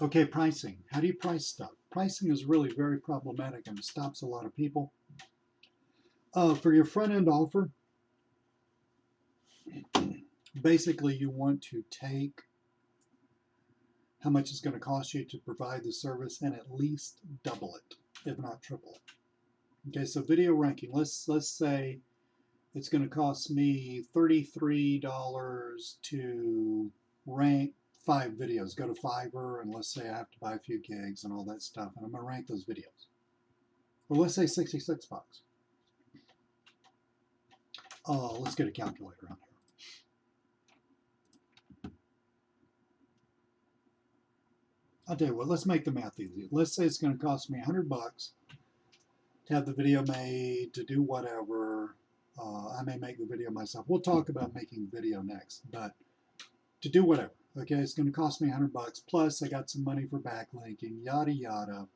Okay, pricing. How do you price stuff? Pricing is really very problematic and it stops a lot of people. For your front end offer, basically you want to take how much it's going to cost you to provide the service and at least double it, if not triple it. Okay, so video ranking. Let's say it's going to cost me $33 to rank 5 videos. Go to Fiverr and let's say I have to buy a few gigs and all that stuff, and I'm going to rank those videos. Or let's say 66 bucks. Let's get a calculator on here. I'll tell you what, let's make the math easy. Let's say it's going to cost me 100 bucks to have the video made, to do whatever. I may make the video myself. We'll talk about making video next, but to do whatever. Okay, it's going to cost me 100 bucks. Plus, I got some money for backlinking, yada yada.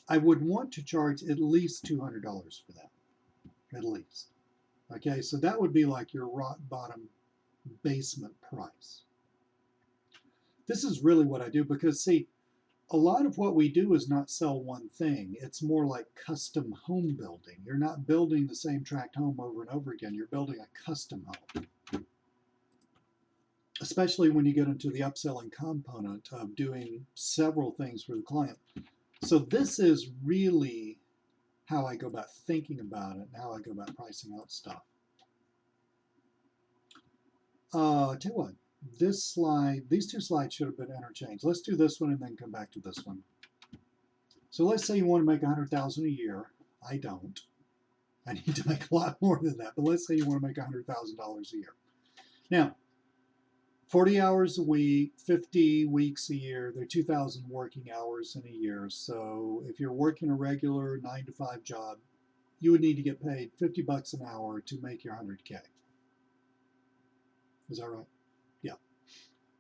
I would want to charge at least $200 for that, at least. Okay, so that would be like your rock bottom basement price. This is really what I do because, see, a lot of what we do is not sell one thing. It's more like custom home building. You're not building the same tract home over and over again. You're building a custom home. Especially when you get into the upselling component of doing several things for the client. So this is really how I go about thinking about it and how I go about pricing out stuff. Tell you what, this slide, these two slides should have been interchanged. Let's do this one and then come back to this one. So let's say you want to make $100,000 a year. I don't. I need to make a lot more than that. But let's say you want to make $100,000 a year. Now, 40 hours a week, 50 weeks a year, there are 2,000 working hours in a year. So if you're working a regular 9-to-5 job, you would need to get paid 50 bucks an hour to make your 100K. Is that right? Yeah.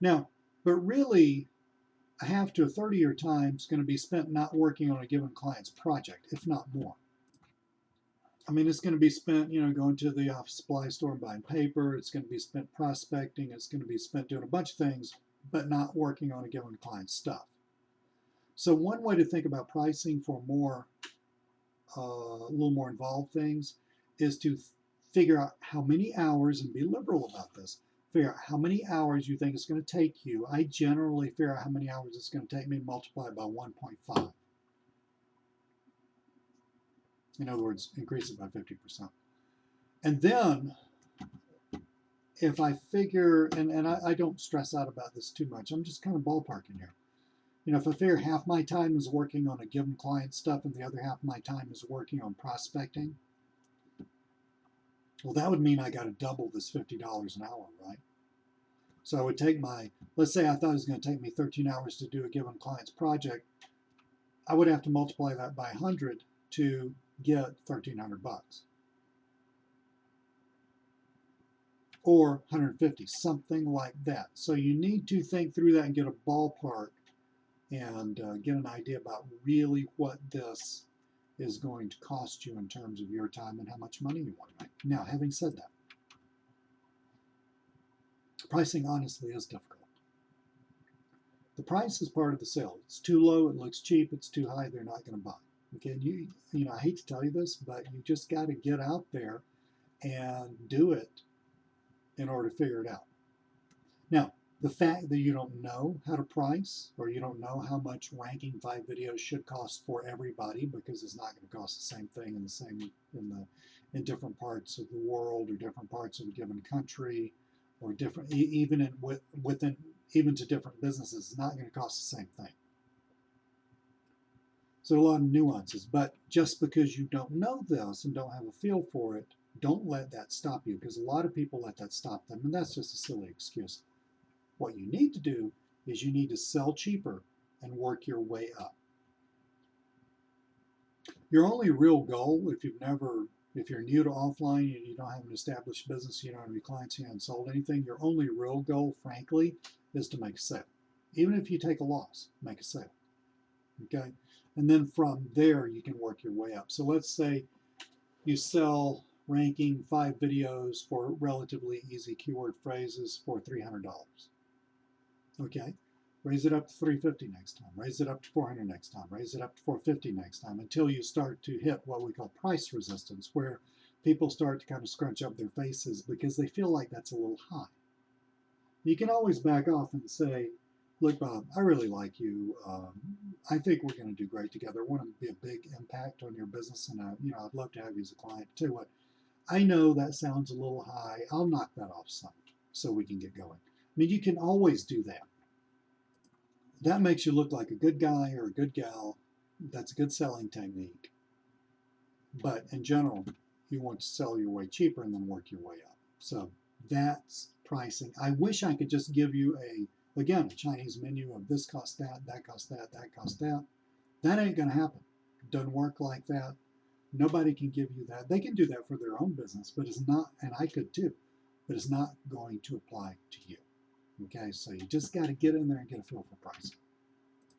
Now, but really, half to a third of your time is going to be spent not working on a given client's project, if not more. I mean, it's going to be spent, going to the office supply store and buying paper. It's going to be spent prospecting. It's going to be spent doing a bunch of things, but not working on a given client's stuff. So one way to think about pricing for a little more involved things is to figure out how many hours, and be liberal about this, figure out how many hours you think it's going to take you. I generally figure out how many hours it's going to take me and multiply it by 1.5. In other words, increase it by 50%. And then if I figure, and I don't stress out about this too much, I'm just kind of ballparking here. If I figure half my time is working on a given client stuff and the other half of my time is working on prospecting, well, that would mean I got to double this $50 an hour, right? So I would take let's say I thought it was going to take me 13 hours to do a given client's project. I would have to multiply that by 100 to get 1,300 bucks. Or 150, something like that. So you need to think through that and get a ballpark and get an idea about really what this is going to cost you in terms of your time and how much money you want to make. Now, having said that, pricing honestly is difficult. The price is part of the sale. It's too low, it looks cheap. It's too high, they're not going to buy. Okay, and I hate to tell you this, but you just got to get out there and do it in order to figure it out. Now, the fact that you don't know how to price, or you don't know how much ranking 5 videos should cost for everybody, because it's not going to cost the same thing in different parts of the world, or different parts of a given country, or different even to different businesses, it's not going to cost the same thing. So a lot of nuances, but just because you don't know this and don't have a feel for it, don't let that stop you, because a lot of people let that stop them, and that's just a silly excuse. What you need to do is you need to sell cheaper and work your way up. Your only real goal, if you're new to offline, you don't have an established business, you don't have any clients, you haven't sold anything, your only real goal, frankly, is to make a sale. Even if you take a loss, make a sale. Okay? And then from there, you can work your way up. So let's say you sell ranking 5 videos for relatively easy keyword phrases for $300. Okay, Raise it up to 350 next time. Raise it up to 400 next time. Raise it up to 450 next time until you start to hit what we call price resistance, where people start to kind of scrunch up their faces because they feel like that's a little high. You can always back off and say, look, Bob, I really like you. I think we're going to do great together. I want to be a big impact on your business, and I'd love to have you as a client. Tell you what, I know that sounds a little high. I'll knock that off some so we can get going. I mean, you can always do that. That makes you look like a good guy or a good gal. That's a good selling technique. But in general, you want to sell your way cheaper and then work your way up. So that's pricing. I wish I could just give you again, a Chinese menu of this costs that costs that costs that. That ain't going to happen. It doesn't work like that. Nobody can give you that. They can do that for their own business, but it's not, and I could too, but it's not going to apply to you. Okay, so you just got to get in there and get a feel for pricing.